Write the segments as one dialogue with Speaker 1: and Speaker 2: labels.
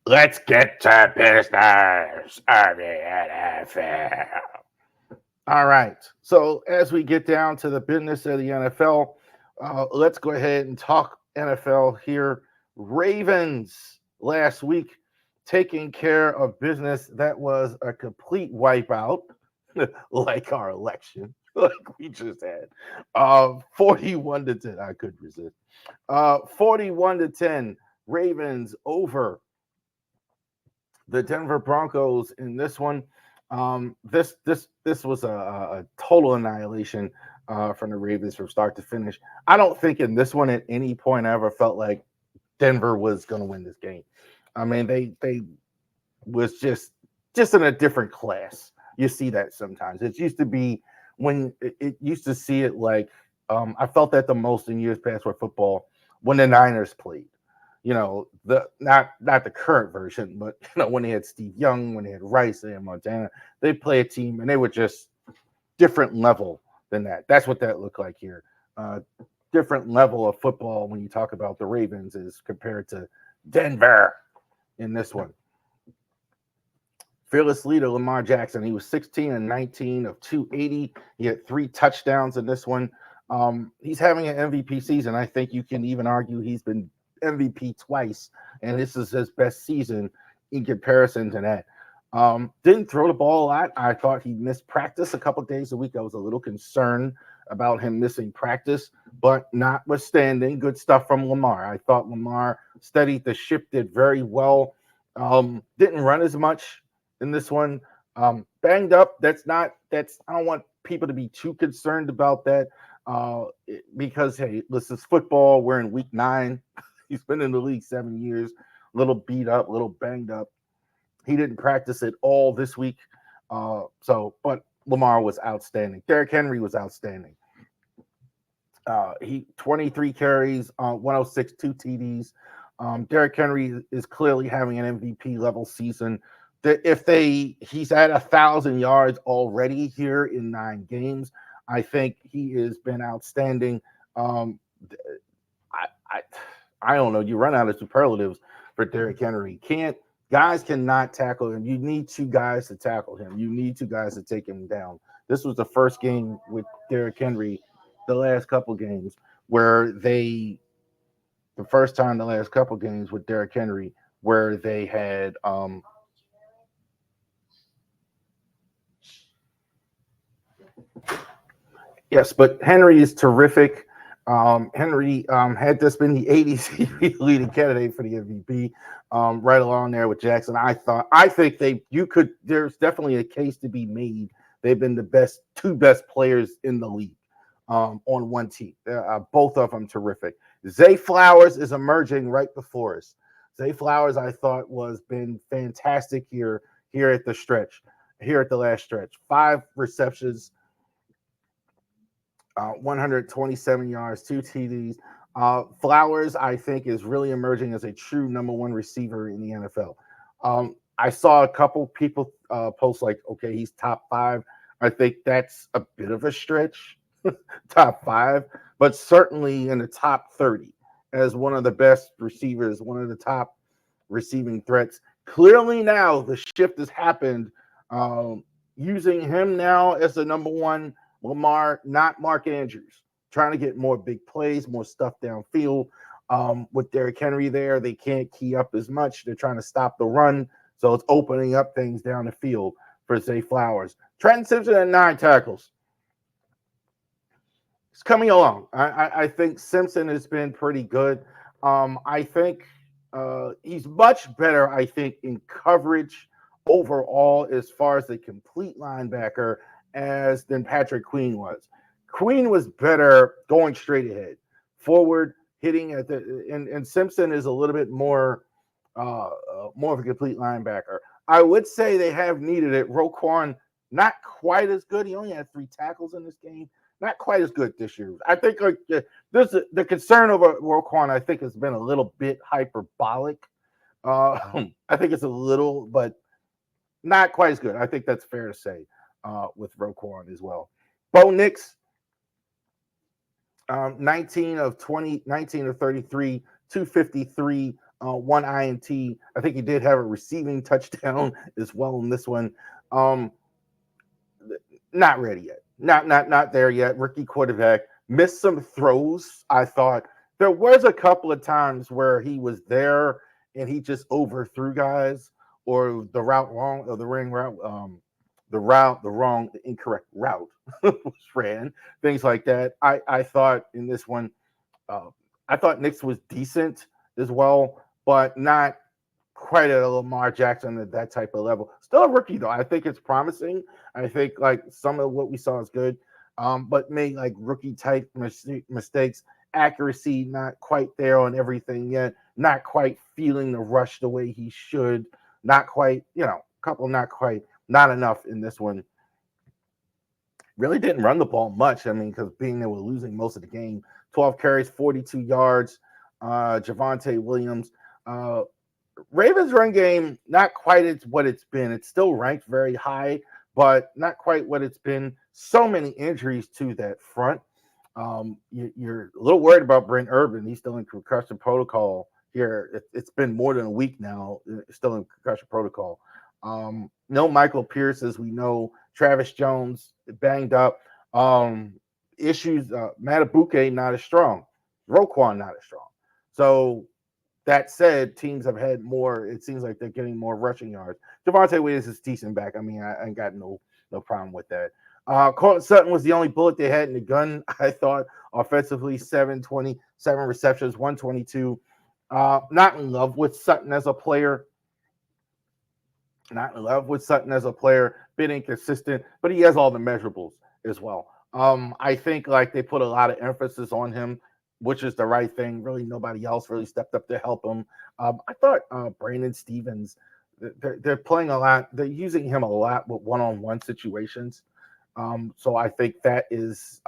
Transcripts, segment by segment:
Speaker 1: Let's get to business of the NFL. All right. So as we get down to the business of the NFL, let's go ahead and talk NFL here. Ravens last week taking care of business that was a complete wipeout, like our election, like we just had. 41 to 10. I couldn't resist. 41 to 10. Ravens over the Denver Broncos in this one. This was a total annihilation from the Ravens from start to finish. I don't think in this one at any point I ever felt like Denver was going to win this game. I mean, they was just in a different class. You see that sometimes. It used to be when it used to see it like I felt that the most in years past with football when the Niners played. You know, the not the current version, but you know, when they had Steve Young, when they had Rice, they had Montana, they play a team and they were just different level than that. That's what that looked like here. Different level of football when you talk about the Ravens is compared to Denver in this one. Fearless leader Lamar Jackson. He was 16 and 19 of 280. He had 3 touchdowns in this one. He's having an MVP season. I think you can even argue he's been MVP twice, and this is his best season in comparison to that. Didn't throw the ball a lot. I thought he missed practice a couple days a week. I was a little concerned about him missing practice, but notwithstanding, good stuff from Lamar. I thought Lamar steadied the ship, did very well. Didn't run as much in this one. Banged up. I don't want people to be too concerned about that because, hey, this is football. We're in week 9. He's been in the league 7 years, a little beat up, a little banged up. He didn't practice at all this week. But Lamar was outstanding. Derrick Henry was outstanding. He 23 carries, 106, 2 TDs. Derrick Henry is clearly having an MVP level season. He's at 1,000 yards already here in 9 games. I think he has been outstanding. I don't know. You run out of superlatives for Derrick Henry. Guys cannot tackle him. You need 2 guys to tackle him. You need 2 guys to take him down. This was the first game with Derrick Henry, the last couple games where the first time the last couple games with Derrick Henry where they had yes, but Henry is terrific. Henry had this been the 80s, he'd be the leading candidate for the MVP, right along there with Jackson. I think there's definitely a case to be made. They've been the 2 best players in the league on one team. Both of them terrific. Zay Flowers is emerging right before us. Zay Flowers, I thought, was been fantastic here at the last stretch. 5 receptions, 127 yards, 2 TDs. Flowers, I think, is really emerging as a true number 1 receiver in the NFL. I saw a couple people post like, okay, he's top 5. I think that's a bit of a stretch, top 5, but certainly in the top 30 as one of the best receivers, one of the top receiving threats. Clearly now the shift has happened. Using him now as the number 1, Lamar, not Mark Andrews, trying to get more big plays, more stuff downfield. With Derrick Henry there, they can't key up as much. They're trying to stop the run, so it's opening up things down the field for Zay Flowers. Trenton Simpson at 9 tackles. It's coming along. I think Simpson has been pretty good. I think he's much better, I think, in coverage overall as far as the complete linebacker than Patrick Queen was. Queen was better going straight ahead, forward, hitting at and Simpson is a little bit more of a complete linebacker. I would say they have needed it. Roquan, not quite as good. He only had 3 tackles in this game. Not quite as good this year. I think the concern over Roquan, I think, has been a little bit hyperbolic. I think it's a little, but not quite as good. I think that's fair to say with Roquan as well. Bo Nix, 19 of 33, 253, one INT. I think he did have a receiving touchdown as well in this one. Um, not ready yet. Not there yet. Rookie quarterback missed some throws. I thought there was a couple of times where he was there and he just overthrew guys or the route wrong or the ring route, the incorrect route was ran, things like that. I thought in this one, uh, I thought Nick's was decent as well, but not quite at a Lamar Jackson at that type of level. Still a rookie though. I think it's promising. I think like some of what we saw is good, but made like rookie type mistakes. Accuracy not quite there on everything yet. Not quite feeling the rush the way he should. Not quite, couple not quite, not enough in this one. Really didn't run the ball much. I mean, because being they were losing most of the game. 12 carries, 42 yards. Javonte Williams. Ravens run game, not quite it's what it's been. It's still ranked very high, but not quite what it's been. So many injuries to that front. You're a little worried about Brent Urban. He's still in concussion protocol here. It's been more than a week now, still in concussion protocol. No Michael Pierce, as we know. Travis Jones banged up. Issues. Matabuke not as strong. Roquan not as strong. So that said, teams have had more. It seems like they're getting more rushing yards. Javonte Williams is decent back. I mean, I ain't got no problem with that. Cortland Sutton was the only bullet they had in the gun. I thought offensively, 7 receptions, 122. Not in love with Sutton as a player. Not in love with Sutton as a player. Bit inconsistent, but he has all the measurables as well. I think like they put a lot of emphasis on him, which is the right thing. Really, nobody else really stepped up to help him. I thought Brandon Stevens, they're playing a lot. They're using him a lot with one-on-one situations. So I think that is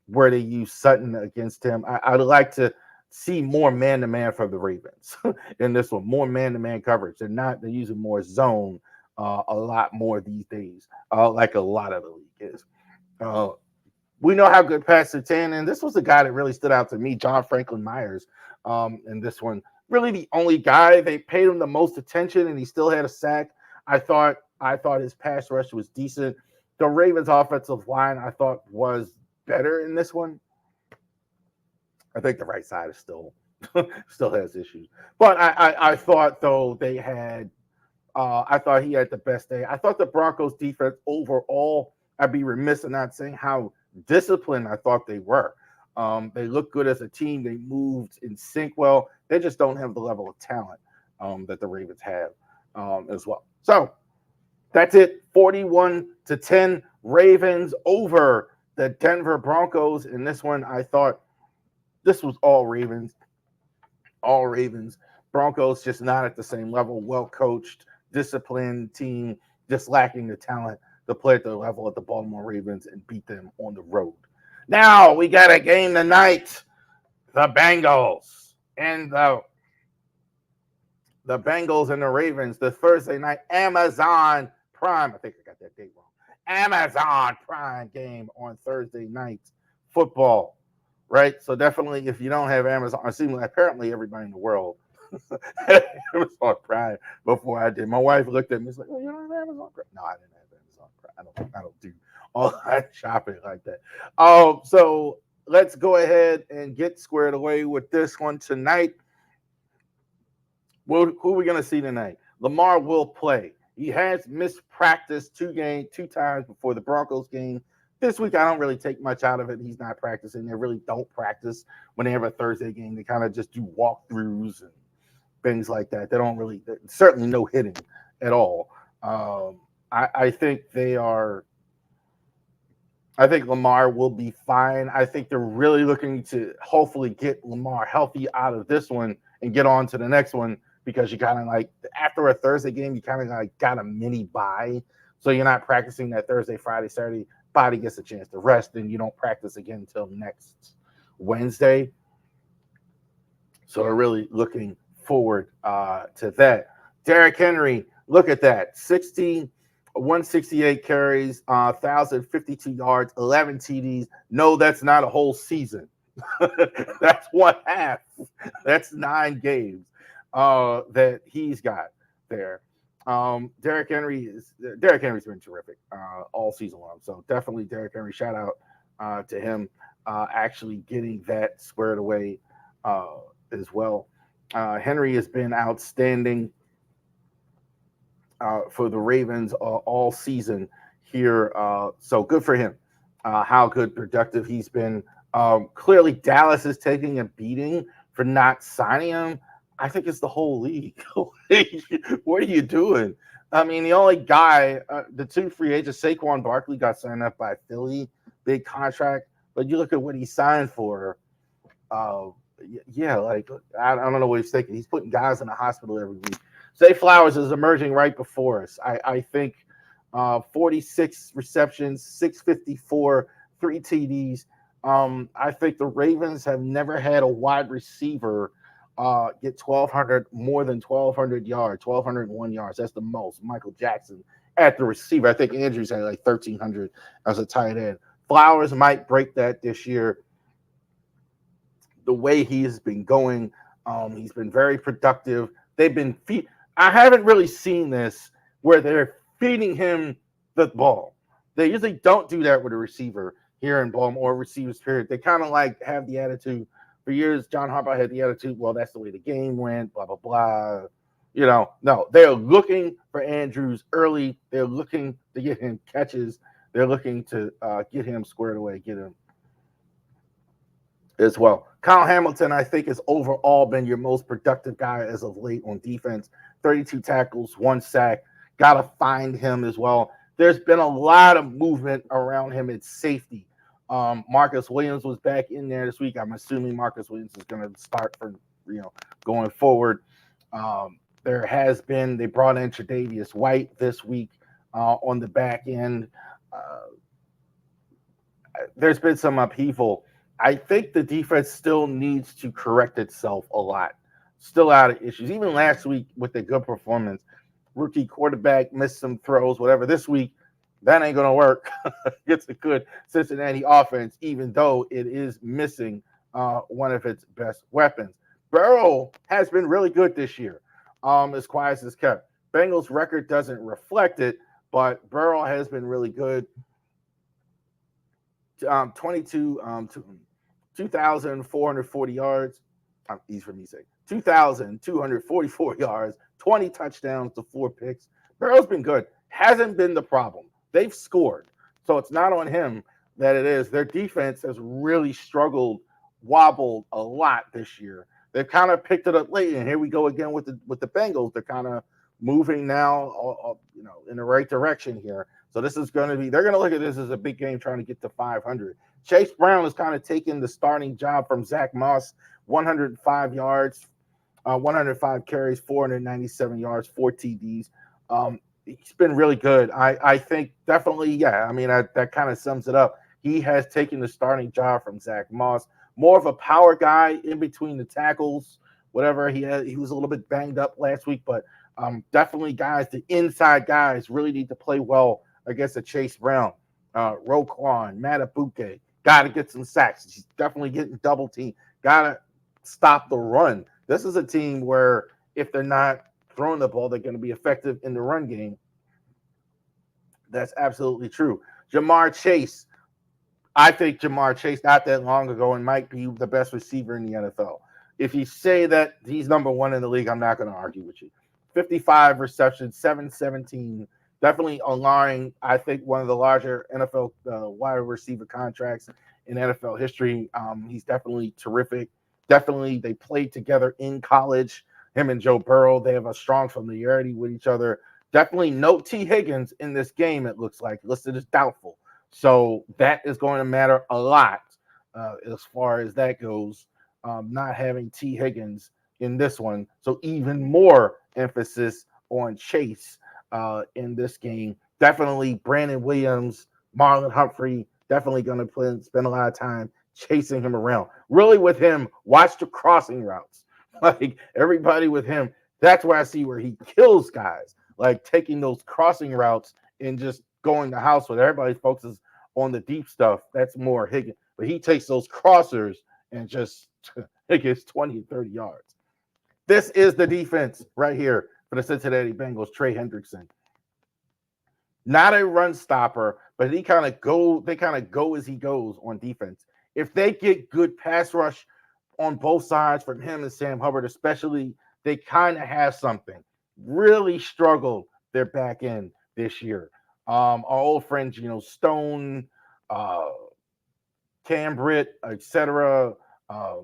Speaker 1: where they use Sutton against him. I'd like to see more man-to-man for the Ravens in this one, more man-to-man coverage. They're using more zone a lot more these days, like a lot of the league is. We know how good Pat Surtain, and this was the guy that really stood out to me, John Franklin Myers. In this one, really the only guy they paid him the most attention, and he still had a sack. I thought his pass rush was decent. The Ravens' offensive line, I thought, was better in this one. I think the right side is still has issues, but I thought though they had. I thought he had the best day. I thought the Broncos' defense overall. I'd be remiss in not saying how disciplined I thought they were. They looked good as a team. They moved in sync well. They just don't have the level of talent that the Ravens have as well. So that's it. 41-10 Ravens over the Denver Broncos. In this one, I thought this was all Ravens. All Ravens. Broncos just not at the same level. Well coached, disciplined team, just lacking the talent to play at the level of the Baltimore Ravens and beat them on the road. Now we got a game tonight. The Bengals and the Bengals and the Ravens. The Thursday night Amazon Prime. I think I got that date wrong. Amazon Prime game on Thursday night football. Right? So definitely if you don't have Amazon, it seems like apparently everybody in the world Amazon Prime before I did. My wife looked at me and was like, "Oh, you don't have Amazon Prime?" No, I didn't have Amazon Prime. I don't do all that shopping like that. So let's go ahead and get squared away with this one tonight. Who are we going to see tonight? Lamar will play. He has missed practice two times before the Broncos game. This week, I don't really take much out of it. He's not practicing. They really don't practice when they have a Thursday game. They kind of just do walkthroughs and things like that. They don't really, certainly no hitting at all. I think they are. I think Lamar will be fine. I think they're really looking to hopefully get Lamar healthy out of this one and get on to the next one because you kind of like after a Thursday game, you kind of like got a mini bye. So you're not practicing that Thursday, Friday, Saturday. Body gets a chance to rest, and you don't practice again until next Wednesday. So we're really looking forward to that. Derrick Henry, look at that. 168 carries, 1,052 yards, 11 TDs. No, that's not a whole season. That's one half. That's 9 games that he's got there. Derrick Henry's been terrific all season long. So definitely Derrick Henry. Shout out to him actually getting that squared away as well. Henry has been outstanding for the Ravens all season here. So good for him. How good productive he's been. Clearly, Dallas is taking a beating for not signing him. I think it's the whole league. What are you doing? I mean, the only guy, the two free agents, Saquon Barkley got signed up by Philly, big contract. But you look at what he signed for. Uh, yeah, like I don't know what he's thinking. He's putting guys in the hospital every week. Zay Flowers is emerging right before us. I think 46 receptions, 654, 3 TDs. I think the Ravens have never had a wide receiver get 1,200, more than 1,200 yards, 1,201 yards. That's the most. Michael Jackson at the receiver. I think Andrews had like 1,300 as a tight end. Flowers might break that this year. The way he's been going, he's been very productive. They've been I haven't really seen this where they're feeding him the ball. They usually don't do that with a receiver here in Baltimore, receivers period. They kind of like have the attitude. For years, John Harbaugh had the attitude, well, that's the way the game went, blah, blah, blah. No, they're looking for Andrews early. They're looking to get him catches. They're looking to get him squared away, get him as well. Kyle Hamilton, I think, has overall been your most productive guy as of late on defense. 32 tackles, 1 sack. Got to find him as well. There's been a lot of movement around him at safety. Marcus Williams was back in there this week. I'm assuming Marcus Williams is going to start for going forward. There has been, they brought in Tre'Davious White this week on the back end. There's been some upheaval. I think the defense still needs to correct itself a lot. Still out of issues. Even last week with the good performance, rookie quarterback missed some throws, whatever. This week, that ain't going to work. It's a good Cincinnati offense, even though it is missing one of its best weapons. Burrow has been really good this year, as quiet as it's kept. Bengals record doesn't reflect it, but Burrow has been really good. 2,440 yards. Easy for me to say. 2,244 yards, 20 touchdowns to 4 picks. Burrow's been good. Hasn't been the problem. They've scored. So it's not on him that it is. Their defense has really struggled, wobbled a lot this year. They've kind of picked it up late, and here we go again with the Bengals. They're kind of moving now, in the right direction here. So this is going to be, they're going to look at this as a big game trying to get to 500. Chase Brown is kind of taking the starting job from Zach Moss, 105 yards, 105 carries, 497 yards, 4 TDs. He's been really good. I think definitely, yeah. I mean, that kind of sums it up. He has taken the starting job from Zach Moss. More of a power guy in between the tackles, whatever he had. He was a little bit banged up last week, but definitely the inside guys really need to play well against a Chase Brown, Roquan, Matabuke. Got to get some sacks. He's definitely getting double teamed. Got to stop the run. This is a team where if they're not throwing the ball, they're going to be effective in the run game. That's absolutely true. Jamar Chase. I think Jamar Chase, not that long ago, and might be the best receiver in the NFL. If you say that he's number 1 in the league, I'm not going to argue with you. 55 receptions, 717. Definitely allowing, I think, one of the larger NFL wide receiver contracts in NFL history. He's definitely terrific. Definitely, they played together in college. Him and Joe Burrow, they have a strong familiarity with each other. Definitely no T. Higgins in this game, it looks like. Listed as doubtful. So that is going to matter a lot as far as that goes, not having T. Higgins in this one. So even more emphasis on Chase in this game. Definitely Brandon Williams, Marlon Humphrey, definitely going to spend a lot of time chasing him around. Really with him, watch the crossing routes. Like everybody with him, that's where I see where he kills guys. Like taking those crossing routes and just going the house with everybody focuses on the deep stuff. That's more Higgins. But he takes those crossers and just it gets 20, 30 yards. This is the defense right here for the Cincinnati Bengals. Trey Hendrickson, not a run stopper, but they kind of go as he goes on defense. If they get good pass rush on both sides from him and Sam Hubbard, especially, they kind of have something. Really struggled their back end this year. Our old friends, Stone, Cam Britt, etc.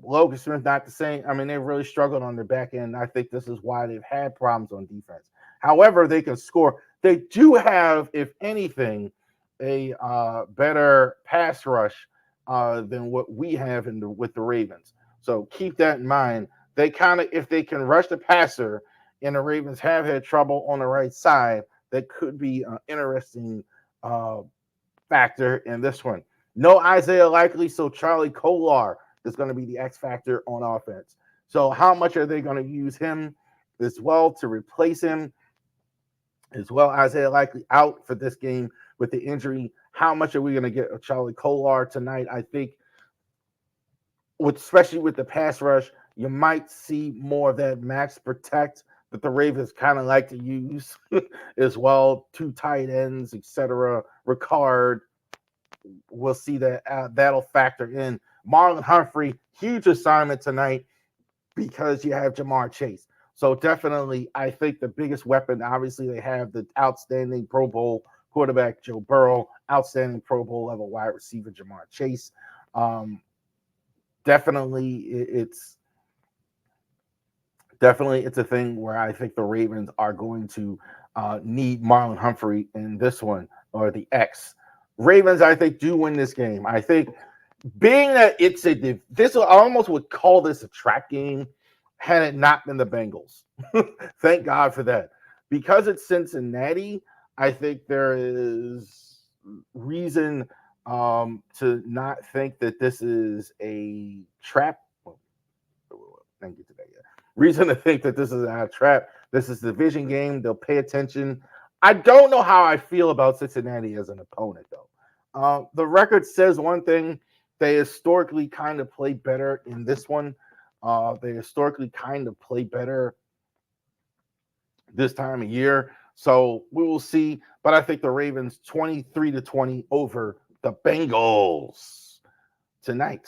Speaker 1: Logan Smith, not the same. I mean, they really struggled on their back end. I think this is why they've had problems on defense. However, they can score. They do have, if anything, a better pass rush than what we have with the Ravens. So keep that in mind. They if they can rush the passer, and the Ravens have had trouble on the right side, that could be an interesting factor in this one. No Isaiah Likely, so Charlie Kolar is going to be the X factor on offense. So how much are they going to use him as well to replace him? As well, Isaiah Likely out for this game with the injury. How much are we going to get of Charlie Kolar tonight? I think, especially with the pass rush, you might see more of that max protect that the Ravens kind of like to use as well. 2 tight ends, etc. Ricard, we'll see that that'll factor in. Marlon Humphrey, huge assignment tonight because you have Jamar Chase. So definitely, I think the biggest weapon, obviously, they have the outstanding Pro Bowl quarterback, Joe Burrow, outstanding Pro Bowl level wide receiver, Jamar Chase. Definitely, it's a thing where I think the Ravens are going to need Marlon Humphrey in this one, or the X. Ravens, I think, do win this game. I think, being that I almost would call this a trap game had it not been the Bengals. Thank God for that. Because it's Cincinnati, I think there is reason to not think that this is a trap. Thank you today. Reason to think that this is not a trap. This is a division game. They'll pay attention. I don't know how I feel about Cincinnati as an opponent, though. The record says one thing. They historically kind of play better in this one. They historically kind of play better this time of year. So we will see. But I think the Ravens 23-20 over the Bengals tonight.